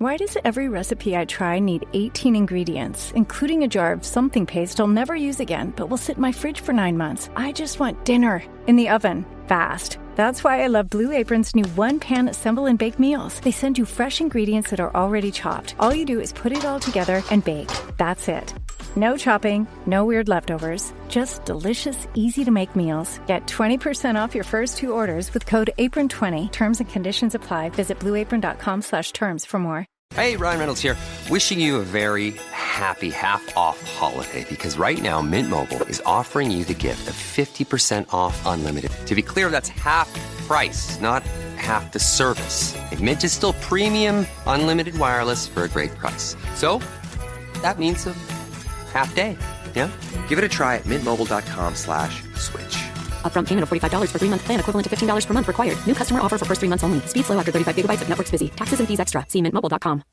Why does every recipe I try need 18 ingredients, including a jar of something paste I'll never use again, but will sit in my fridge for 9 months? I just want dinner in the oven, fast. That's why I love Blue Apron's new one-pan assemble and bake meals. They send you fresh ingredients that are already chopped. All you do is put it all together and bake. That's it. No chopping, no weird leftovers, just delicious, easy-to-make meals. Get 20% off your first 2 orders with code APRON20. Terms and conditions apply. Visit blueapron.com/terms for more. Hey, Ryan Reynolds here. Wishing you a very happy half-off holiday because right now Mint Mobile is offering you the gift of 50% off unlimited. To be clear, that's half price, not half the service. Like, Mint is still premium, unlimited wireless for a great price. So that means a half day, yeah? Give it a try at mintmobile.com/switch. Upfront payment of $45 for 3-month plan, equivalent to $15 per month required. New customer offer for first 3 months only. Speed slow after 35 gigabytes if network's busy. Taxes and fees extra. See mintmobile.com.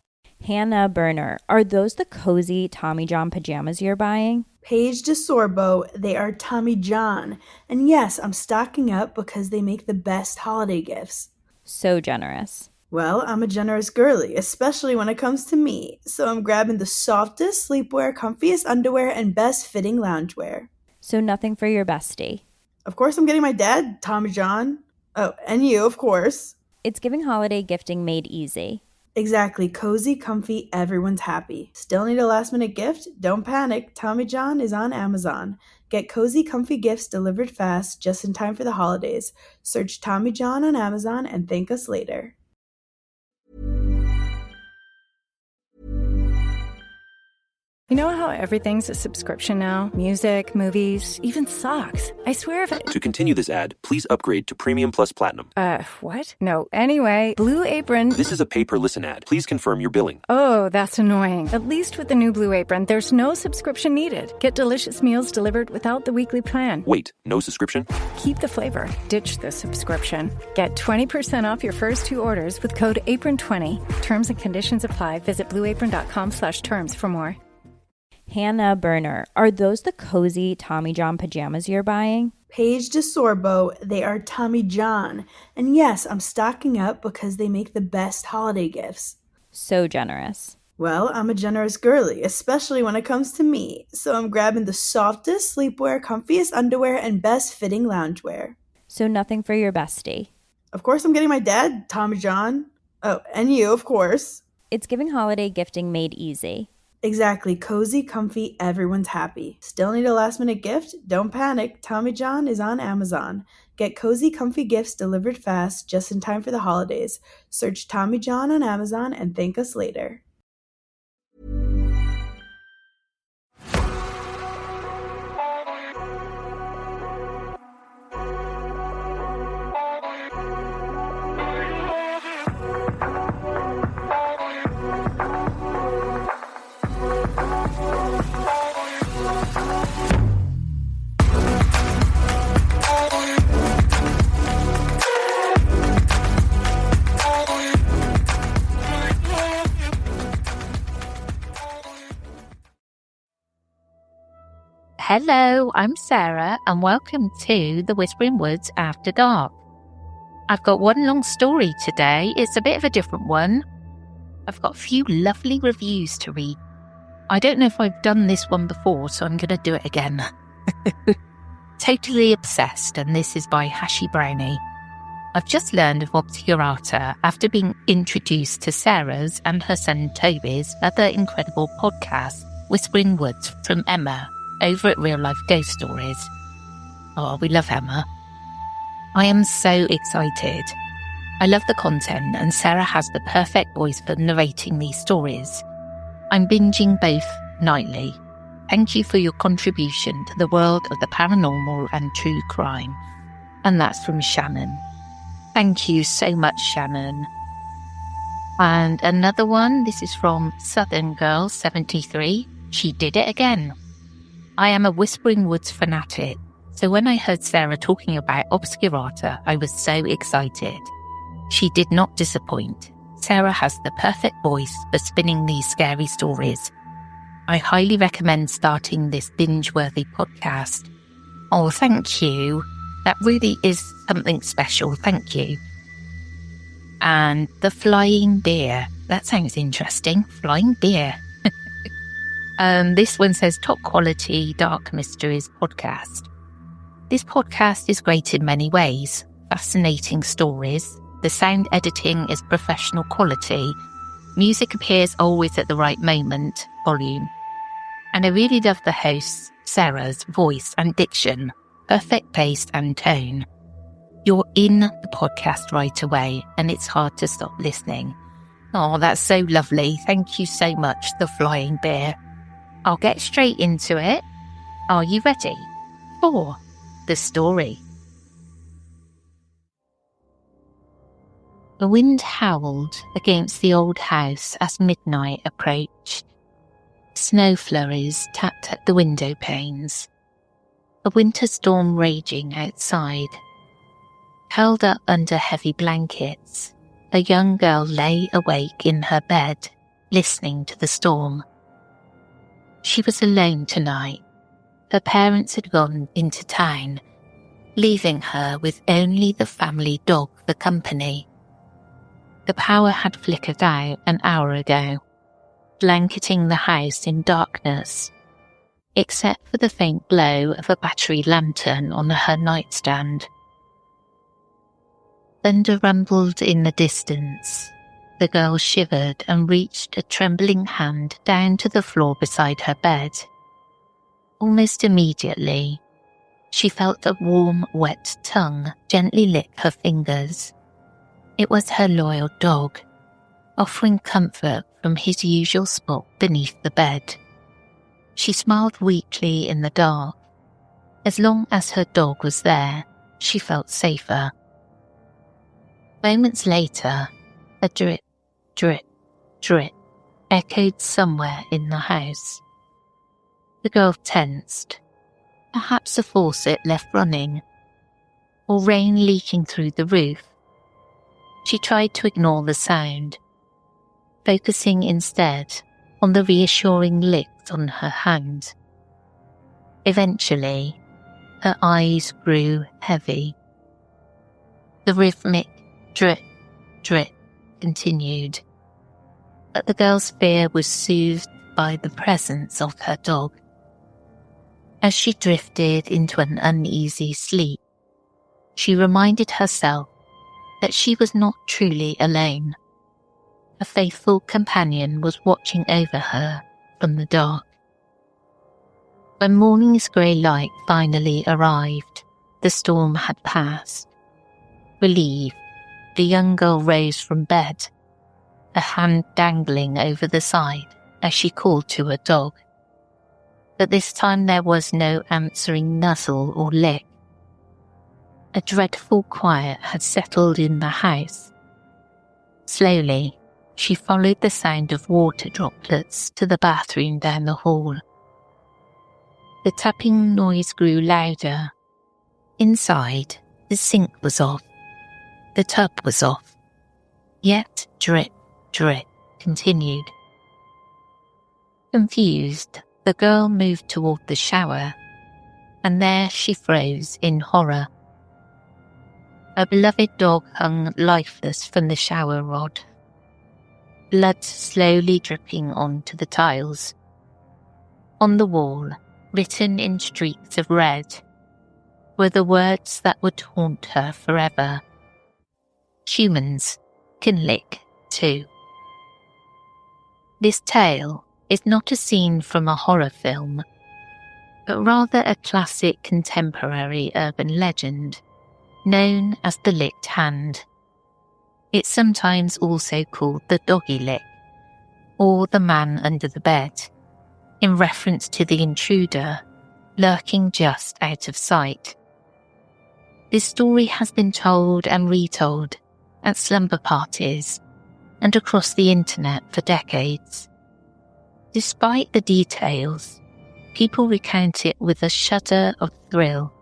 Hannah Burner, are those the cozy Tommy John pajamas you're buying? Paige DeSorbo, they are Tommy John. And yes, I'm stocking up because they make the best holiday gifts. So generous. Well, I'm a generous girly, especially when it comes to me. So I'm grabbing the softest sleepwear, comfiest underwear, and best fitting loungewear. So nothing for your bestie. Of course, I'm getting my dad, Tommy John. Oh, and you, of course. It's giving holiday gifting made easy. Exactly. Cozy, comfy, everyone's happy. Still need a last-minute gift? Don't panic. Tommy John is on Amazon. Get cozy, comfy gifts delivered fast, just in time for the holidays. Search Tommy John on Amazon and thank us later. You know how everything's a subscription now? Music, movies, even socks. I swear if To continue this ad, please upgrade to Premium Plus Platinum. What? No. Anyway, Blue Apron... This is a pay-per-listen ad. Please confirm your billing. Oh, that's annoying. At least with the new Blue Apron, there's no subscription needed. Get delicious meals delivered without the weekly plan. Wait, no subscription? Keep the flavor. Ditch the subscription. Get 20% off your first 2 orders with code APRON20. Terms and conditions apply. Visit blueapron.com/terms for more. Hannah Burner, are those the cozy Tommy John pajamas you're buying? Paige DeSorbo, they are Tommy John. And yes, I'm stocking up because they make the best holiday gifts. So generous. Well, I'm a generous girly, especially when it comes to me. So I'm grabbing the softest sleepwear, comfiest underwear, and best fitting loungewear. So nothing for your bestie. Of course, I'm getting my dad, Tommy John. Oh, and you, of course. It's giving holiday gifting made easy. Exactly. Cozy, comfy, everyone's happy. Still need a last-minute gift? Don't panic. Tommy John is on Amazon. Get cozy, comfy gifts delivered fast, just in time for the holidays. Search Tommy John on Amazon and thank us later. Hello, I'm Sarah, and welcome to the Whispering Woods After Dark. I've got one long story today. It's a bit of a different one. I've got a few lovely reviews to read. I don't know if I've done this one before, so I'm going to do it again. Totally Obsessed, and this is by Hashi Brownie. I've just learned of Obscurata after being introduced to Sarah's and her son Toby's other incredible podcast, Whispering Woods, from Emma, over at Real Life Ghost Stories. Oh, we love Emma. I am so excited. I love the content, and Sarah has the perfect voice for narrating these stories. I'm binging both nightly. Thank you for your contribution to the world of the paranormal and true crime. And that's from Shannon. Thank you so much, Shannon. And another one, this is from Southern Girl 73. She did it again. I am a Whispering Woods fanatic, so when I heard Sarah talking about Obscurata, I was so excited. She did not disappoint. Sarah has the perfect voice for spinning these scary stories. I highly recommend starting this binge-worthy podcast. Oh, thank you. That really is something special. Thank you. And The Flying Deer. that sounds interesting. Flying beer. This one says top quality dark mysteries podcast. This podcast is great in many ways. Fascinating stories. The sound editing is professional quality. Music appears always at the right moment, volume. And I really love the host, Sarah's voice and diction. Perfect pace and tone. You're in the podcast right away and it's hard to stop listening. Oh, that's so lovely. Thank you so much, The Flying Bear. I'll get straight into it. Are you ready for the story? The wind howled against the old house as midnight approached. Snow flurries tapped at the window panes. A winter storm raging outside. Curled up under heavy blankets, a young girl lay awake in her bed, listening to the storm. She was alone tonight. Her parents had gone into town, leaving her with only the family dog for company. The power had flickered out an hour ago, blanketing the house in darkness, except for the faint glow of a battery lantern on her nightstand. Thunder rumbled in the distance. The girl shivered and reached a trembling hand down to the floor beside her bed. Almost immediately, she felt a warm, wet tongue gently lick her fingers. It was her loyal dog, offering comfort from his usual spot beneath the bed. She smiled weakly in the dark. As long as her dog was there, she felt safer. Moments later, a drip, drip, drip echoed somewhere in the house. The girl tensed. Perhaps a faucet left running, or rain leaking through the roof. She tried to ignore the sound, focusing instead on the reassuring licks on her hand. Eventually, her eyes grew heavy. The rhythmic drip, drip continued, but the girl's fear was soothed by the presence of her dog. As she drifted into an uneasy sleep, she reminded herself that she was not truly alone. A faithful companion was watching over her from the dark. When morning's grey light finally arrived, the storm had passed. Relieved, the young girl rose from bed, a hand dangling over the side as she called to her dog. But this time there was no answering nuzzle or lick. A dreadful quiet had settled in the house. Slowly, she followed the sound of water droplets to the bathroom down the hall. The tapping noise grew louder. Inside, the sink was off. The tub was off. Yet drip, drip continued. Confused, the girl moved toward the shower, and there she froze in horror. Her beloved dog hung lifeless from the shower rod, blood slowly dripping onto the tiles. On the wall, written in streaks of red, were the words that would haunt her forever. Humans can lick too. This tale is not a scene from a horror film, but rather a classic contemporary urban legend known as the licked hand. It's sometimes also called the doggy lick, or the man under the bed, in reference to the intruder lurking just out of sight. This story has been told and retold at slumber parties and across the internet for decades. Despite the details, people recount it with a shudder of thrill,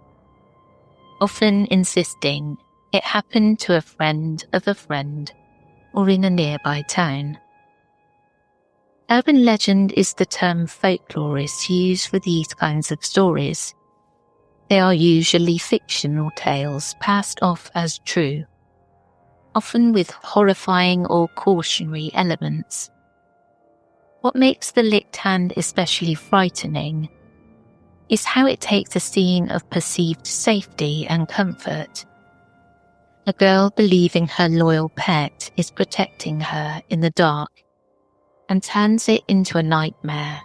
often insisting it happened to a friend of a friend or in a nearby town. Urban legend is the term folklorists use for these kinds of stories. They are usually fictional tales passed off as true, often with horrifying or cautionary elements. What makes the licked hand especially frightening is how it takes a scene of perceived safety and comfort. A girl believing her loyal pet is protecting her in the dark and turns it into a nightmare.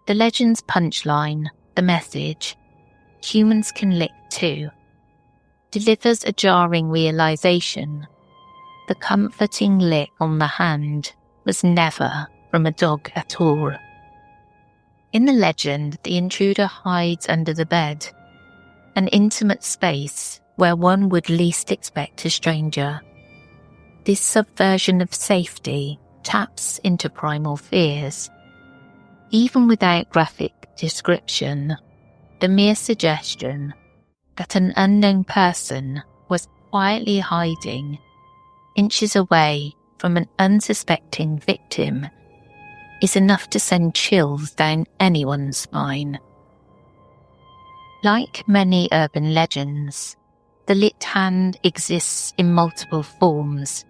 The legend's punchline, the message, "Humans can lick too," delivers a jarring realization. The comforting lick on the hand was never from a dog at all. In the legend, the intruder hides under the bed, an intimate space where one would least expect a stranger. This subversion of safety taps into primal fears. Even without graphic description, the mere suggestion that an unknown person was quietly hiding inches away from an unsuspecting victim is enough to send chills down anyone's spine. Like many urban legends, the lit hand exists in multiple forms.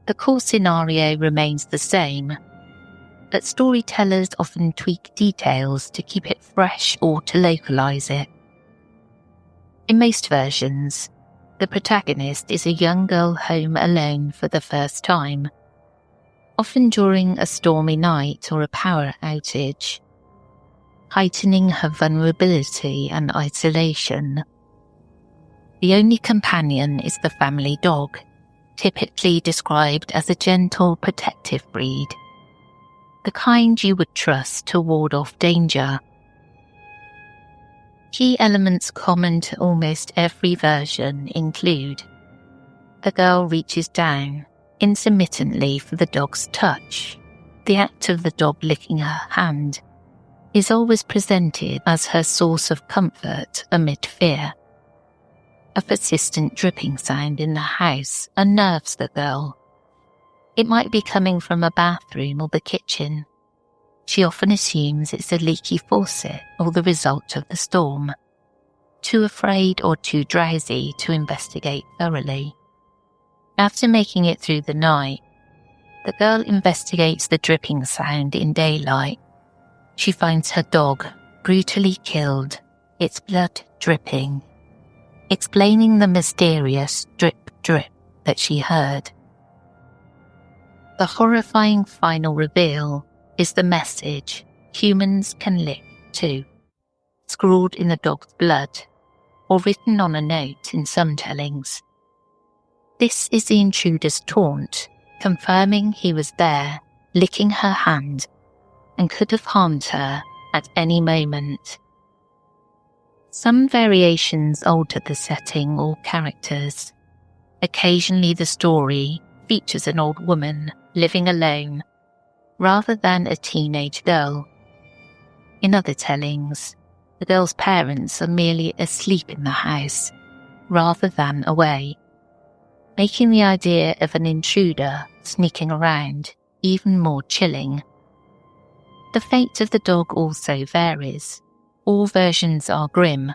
The core scenario remains the same, but storytellers often tweak details to keep it fresh or to localize it. In most versions, the protagonist is a young girl home alone for the first time, often during a stormy night or a power outage, heightening her vulnerability and isolation. The only companion is the family dog, typically described as a gentle, protective breed, the kind you would trust to ward off danger. Key elements common to almost every version include: the girl reaches down intermittently for the dog's touch. The act of the dog licking her hand is always presented as her source of comfort amid fear. A persistent dripping sound in the house unnerves the girl. It might be coming from a bathroom or the kitchen. She often assumes it's a leaky faucet or the result of the storm, too afraid or too drowsy to investigate thoroughly. After making it through the night, the girl investigates the dripping sound in daylight. She finds her dog brutally killed, its blood dripping, explaining the mysterious drip-drip that she heard. The horrifying final reveal is the message, "Humans can lick too," scrawled in the dog's blood or written on a note in some tellings. This is the intruder's taunt, confirming he was there, licking her hand, and could have harmed her at any moment. Some variations alter the setting or characters. Occasionally the story features an old woman living alone, rather than a teenage girl. In other tellings, the girl's parents are merely asleep in the house, rather than away, making the idea of an intruder sneaking around even more chilling. The fate of the dog also varies. All versions are grim,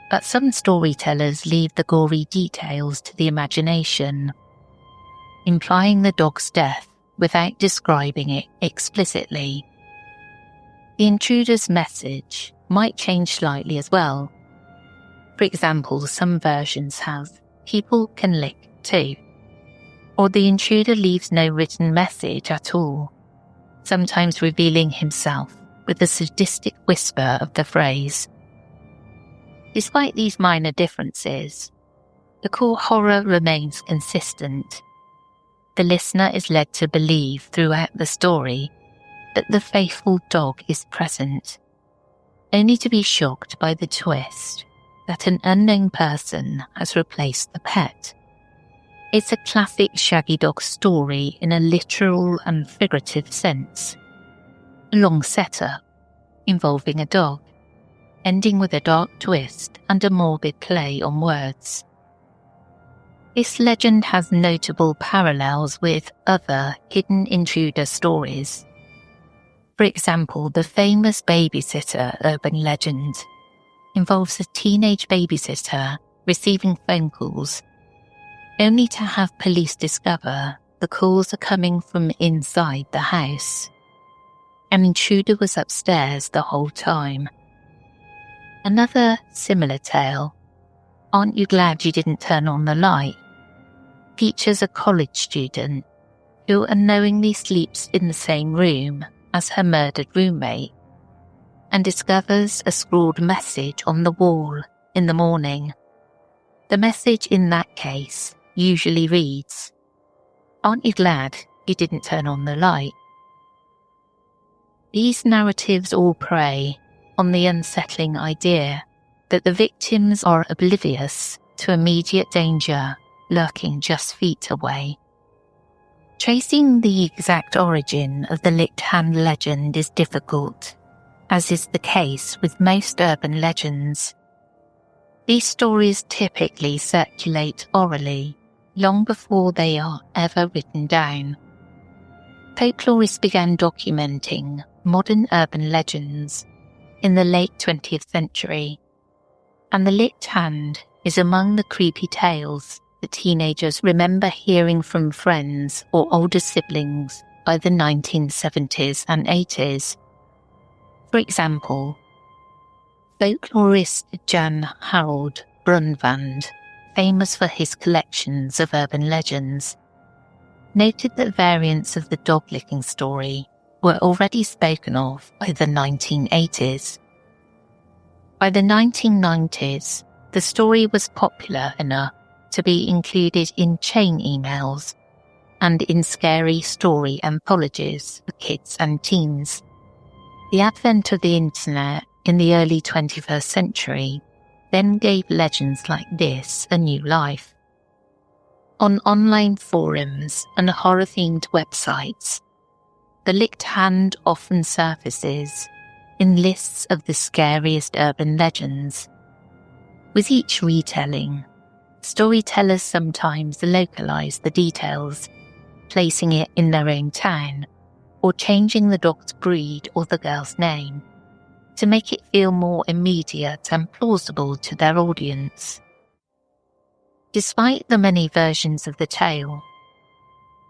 but some storytellers leave the gory details to the imagination, implying the dog's death without describing it explicitly. The intruder's message might change slightly as well. For example, some versions have "people can lick too," or the intruder leaves no written message at all, sometimes revealing himself with the sadistic whisper of the phrase. Despite these minor differences, the core horror remains consistent. The listener is led to believe throughout the story that the faithful dog is present, only to be shocked by the twist that an unknown person has replaced the pet. It's a classic Shaggy Dog story in a literal and figurative sense. A long setup, involving a dog, ending with a dark twist and a morbid play on words. This legend has notable parallels with other hidden intruder stories. For example, the famous babysitter urban legend involves a teenage babysitter receiving phone calls, only to have police discover the calls are coming from inside the house. An intruder was upstairs the whole time. Another similar tale, Aren't You Glad You Didn't Turn On the Light?, features a college student who unknowingly sleeps in the same room as her murdered roommate and discovers a scrawled message on the wall in the morning. The message in that case usually reads, "Aren't you glad you didn't turn on the light?" These narratives all prey on the unsettling idea that the victims are oblivious to immediate danger lurking just feet away. Tracing the exact origin of the licked hand legend is difficult, as is the case with most urban legends. These stories typically circulate orally long before they are ever written down. Folklorists began documenting modern urban legends in the late 20th century, and the licked hand is among the creepy tales that teenagers remember hearing from friends or older siblings by the 1970s and 80s. For example, folklorist Jan Harold Brunvand, famous for his collections of urban legends, noted that variants of the dog-licking story were already spoken of by the 1980s. By the 1990s, the story was popular enough to be included in chain emails and in scary story anthologies for kids and teens. The advent of the internet in the early 21st century then gave legends like this a new life. On online forums and horror-themed websites, the licked hand often surfaces in lists of the scariest urban legends. With each retelling, storytellers sometimes localize the details, placing it in their own town, or changing the dog's breed or the girl's name, to make it feel more immediate and plausible to their audience. Despite the many versions of the tale,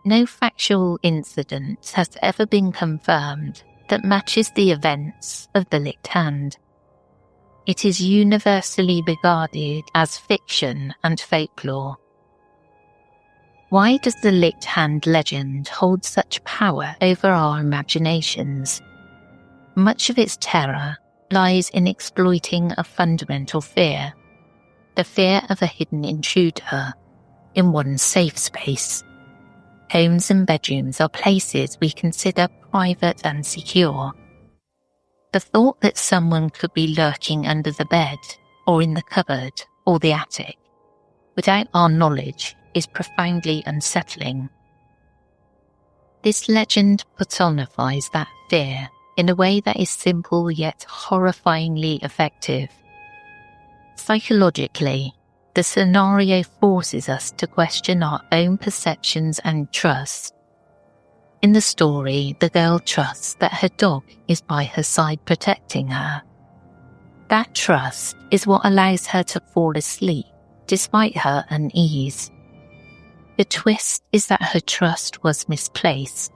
no factual incident has ever been confirmed that matches the events of the licked hand. It is universally regarded as fiction and folklore. Why does the licked hand legend hold such power over our imaginations? Much of its terror lies in exploiting a fundamental fear, the fear of a hidden intruder in one's safe space. Homes and bedrooms are places we consider private and secure. The thought that someone could be lurking under the bed or in the cupboard or the attic without our knowledge is profoundly unsettling. This legend personifies that fear in a way that is simple yet horrifyingly effective. Psychologically, the scenario forces us to question our own perceptions and trust. In the story, the girl trusts that her dog is by her side protecting her. That trust is what allows her to fall asleep despite her unease. The twist is that her trust was misplaced.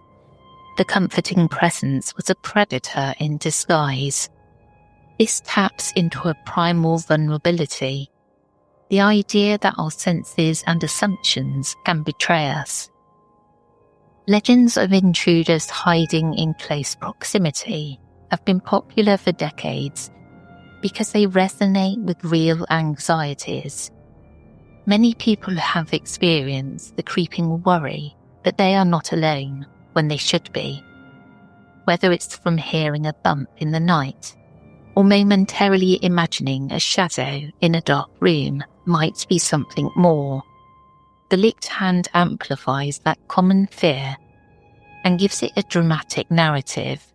The comforting presence was a predator in disguise. This taps into a primal vulnerability, the idea that our senses and assumptions can betray us. Legends of intruders hiding in close proximity have been popular for decades because they resonate with real anxieties. Many people have experienced the creeping worry that they are not alone when they should be, whether it's from hearing a bump in the night or momentarily imagining a shadow in a dark room might be something more. The licked hand amplifies that common fear and gives it a dramatic narrative.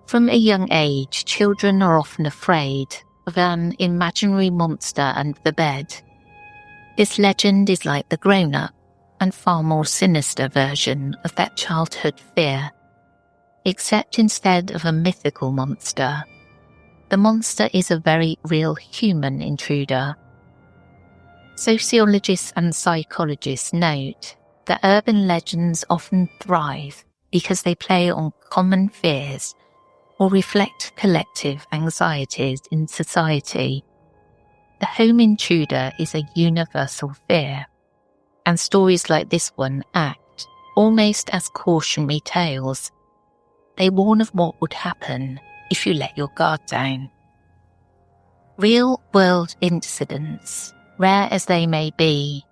From a young age, children are often afraid of an imaginary monster under the bed. This legend is like the grown-up and far more sinister version of that childhood fear, except instead of a mythical monster, the monster is a very real human intruder. Sociologists and psychologists note that urban legends often thrive because they play on common fears or reflect collective anxieties in society. The home intruder is a universal fear, and stories like this one act almost as cautionary tales. They warn of what would happen if you let your guard down. Real-world incidents, rare as they may be,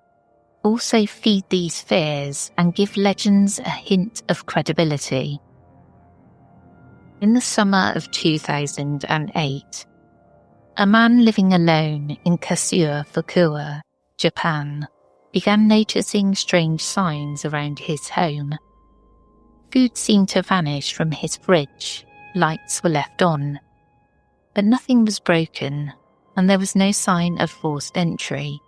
also feed these fears and give legends a hint of credibility. In the summer of 2008, a man living alone in Kasur, Fukuoka, Japan, began noticing strange signs around his home. Food seemed to vanish from his fridge, lights were left on, but nothing was broken and there was no sign of forced entry.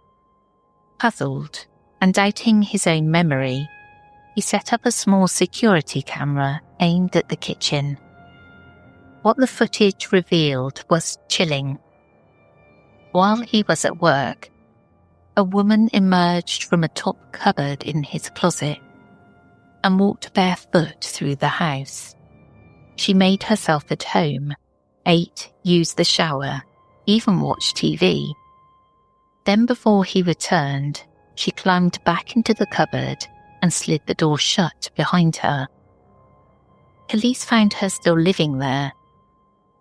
Puzzled and doubting his own memory, he set up a small security camera aimed at the kitchen. What the footage revealed was chilling. While he was at work, a woman emerged from a top cupboard in his closet and walked barefoot through the house. She made herself at home, ate, used the shower, even watched TV. Then before he returned, she climbed back into the cupboard and slid the door shut behind her. Police found her still living there,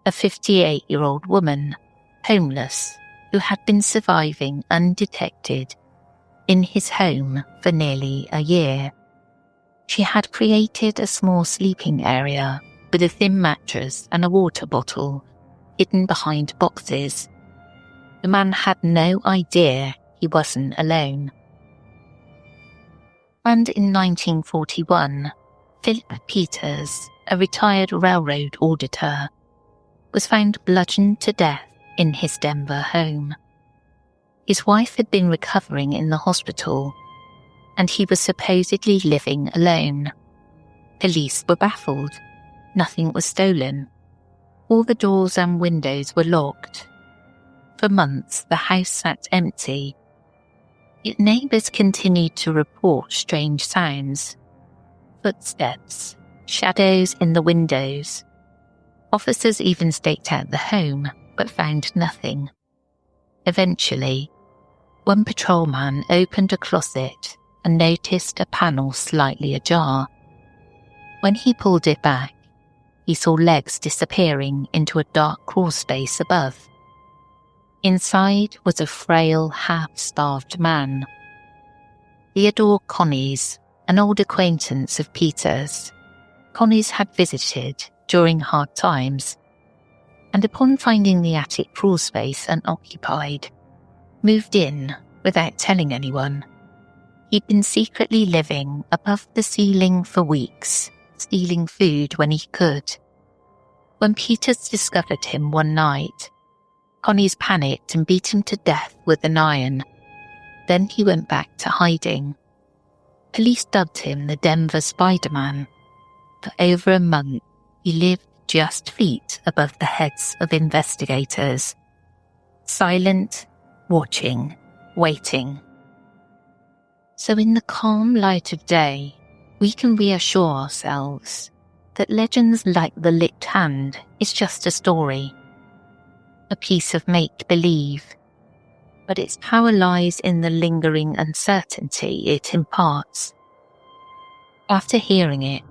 a 58-year-old woman, homeless, who had been surviving undetected in his home for nearly a year. She had created a small sleeping area with a thin mattress and a water bottle hidden behind boxes. The man had no idea he wasn't alone. And in 1941, Philip Peters, a retired railroad auditor, was found bludgeoned to death in his Denver home. His wife had been recovering in the hospital, and he was supposedly living alone. Police were baffled. Nothing was stolen. All the doors and windows were locked. For months, the house sat empty. Yet neighbours continued to report strange sounds. Footsteps, shadows in the windows. Officers even staked out the home, but found nothing. Eventually, one patrolman opened a closet and noticed a panel slightly ajar. When he pulled it back, he saw legs disappearing into a dark crawl space above. Inside was a frail, half-starved man. Theodore Connies, an old acquaintance of Peter's. Connies had visited during hard times, and upon finding the attic crawl space unoccupied, moved in without telling anyone. He'd been secretly living above the ceiling for weeks, stealing food when he could. When Peters discovered him one night, Connies panicked and beat him to death with an iron. Then he went back to hiding. Police dubbed him the Denver Spider-Man. For over a month, he lived just feet above the heads of investigators. Silent, watching, waiting. So in the calm light of day, we can reassure ourselves that legends like the Licked Hand is just a story, a piece of make-believe, but its power lies in the lingering uncertainty it imparts. After hearing it,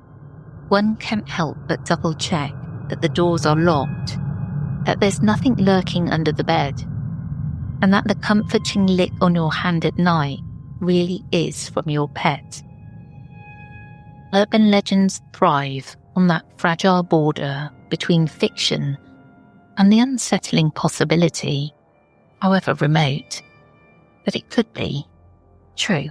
one can't help but double-check that the doors are locked, that there's nothing lurking under the bed, and that the comforting lick on your hand at night really is from your pet. Urban legends thrive on that fragile border between fiction and the unsettling possibility, however remote, that it could be true.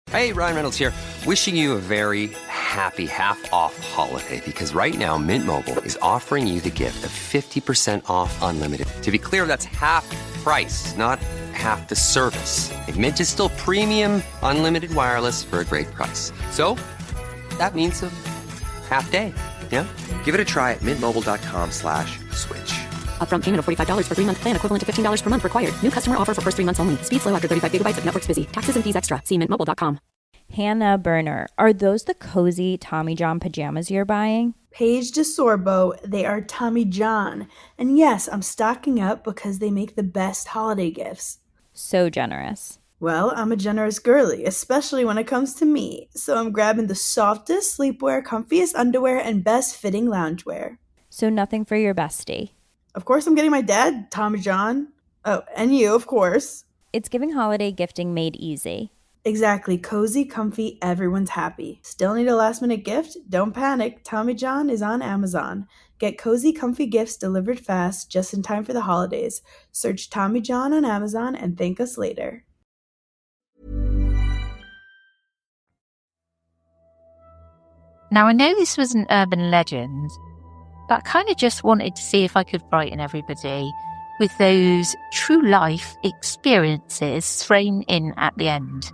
Hey, Ryan Reynolds here, wishing you a very happy half-off holiday, because right now Mint Mobile is offering you the gift of 50% off unlimited. To be clear, that's half price, not half the service. And Mint is still premium unlimited wireless for a great price. So that means a half day, yeah? Give it a try at mintmobile.com/switch. Upfront payment of $45 for 3-month plan, equivalent to $15 per month required. New customer offer for first 3 months only. Speed slow after 35 gigabytes if network's busy. Taxes and fees extra. See mintmobile.com. Hannah Burner, are those the cozy Tommy John pajamas you're buying? Paige DeSorbo, they are Tommy John. And yes, I'm stocking up because they make the best holiday gifts. So generous. Well, I'm a generous girly, especially when it comes to me. So I'm grabbing the softest sleepwear, comfiest underwear, and best fitting loungewear. So nothing for your bestie. Of course, I'm getting my dad, Tommy John. Oh, and you, of course. It's giving holiday gifting made easy. Exactly. Cozy, comfy, everyone's happy. Still need a last minute gift? Don't panic. Tommy John is on Amazon. Get cozy, comfy gifts delivered fast just in time for the holidays. Search Tommy John on Amazon and thank us later. Now, I know this was an urban legend, but I kind of just wanted to see if I could frighten everybody with those true life experiences thrown in at the end.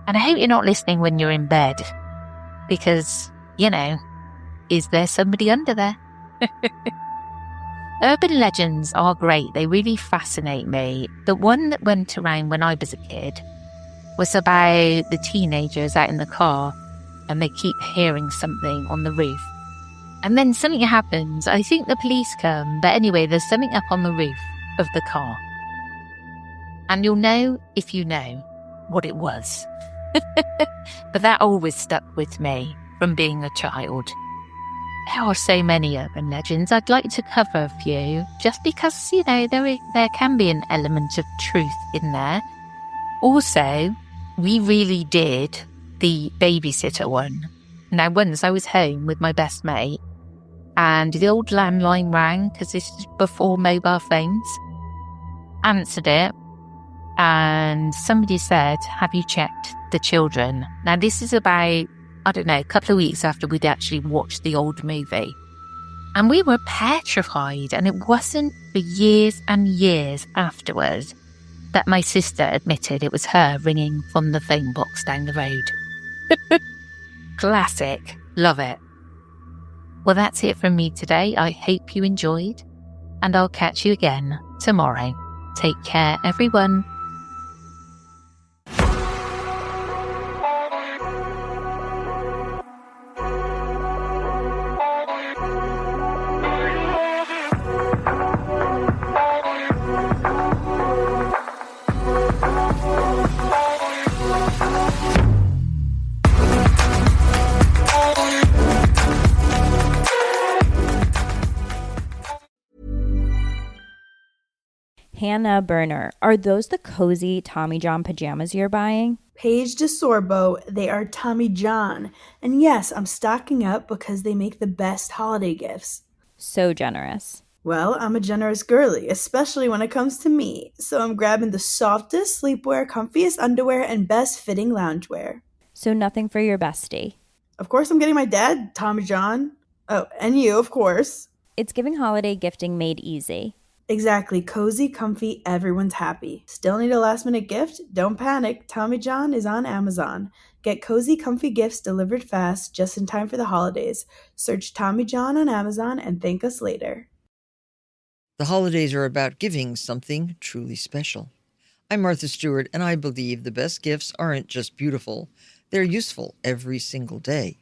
And I hope you're not listening when you're in bed, because, is there somebody under there? Urban legends are great. They really fascinate me. The one that went around when I was a kid was about the teenagers out in the car and they keep hearing something on the roof. And then something happens. I think the police come, but anyway, there's something up on the roof of the car. And you'll know if you know what it was. But that always stuck with me from being a child. There are so many urban legends. I'd like to cover a few, just because, there can be an element of truth in there. Also, we really did the babysitter one. Now, once I was home with my best mate, and the old landline rang, because this is before mobile phones. Answered it, and somebody said, "Have you checked the children?" Now, this is about, a couple of weeks after we'd actually watched the old movie. And we were petrified, and it wasn't for years and years afterwards that my sister admitted it was her ringing from the phone box down the road. Classic. Love it. Well, that's it from me today. I hope you enjoyed, and I'll catch you again tomorrow. Take care, everyone. Hannah Burner, are those the cozy Tommy John pajamas you're buying? Paige DeSorbo, they are Tommy John. And yes, I'm stocking up because they make the best holiday gifts. So generous. Well, I'm a generous girly, especially when it comes to me. So I'm grabbing the softest sleepwear, comfiest underwear, and best fitting loungewear. So nothing for your bestie. Of course, I'm getting my dad, Tommy John. Oh, and you, of course. It's giving holiday gifting made easy. Exactly. Cozy, comfy, everyone's happy. Still need a last minute gift? Don't panic. Tommy John is on Amazon. Get cozy, comfy gifts delivered fast just in time for the holidays. Search Tommy John on Amazon and thank us later. The holidays are about giving something truly special. I'm Martha Stewart, and I believe the best gifts aren't just beautiful, they're useful every single day.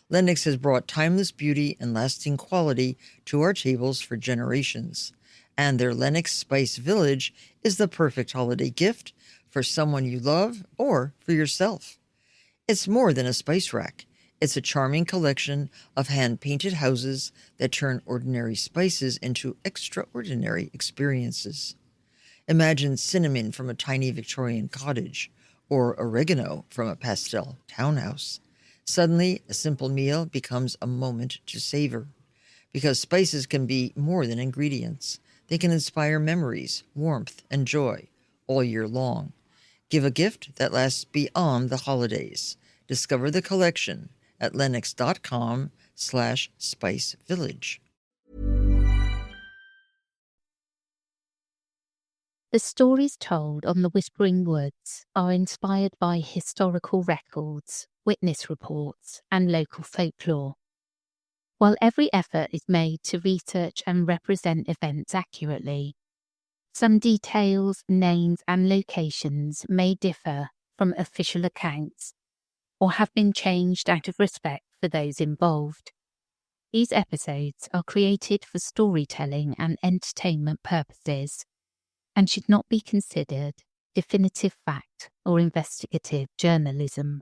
Lennox has brought timeless beauty and lasting quality to our tables for generations. And their Lennox Spice Village is the perfect holiday gift for someone you love or for yourself. It's more than a spice rack. It's a charming collection of hand-painted houses that turn ordinary spices into extraordinary experiences. Imagine cinnamon from a tiny Victorian cottage or oregano from a pastel townhouse. Suddenly, a simple meal becomes a moment to savor, because spices can be more than ingredients. They can inspire memories, warmth, and joy all year long. Give a gift that lasts beyond the holidays. Discover the collection at lennox.com/spicevillage. The stories told on the Whispering Woods are inspired by historical records, witness reports, and local folklore. While every effort is made to research and represent events accurately, some details, names, and locations may differ from official accounts or have been changed out of respect for those involved. These episodes are created for storytelling and entertainment purposes and should not be considered definitive fact or investigative journalism.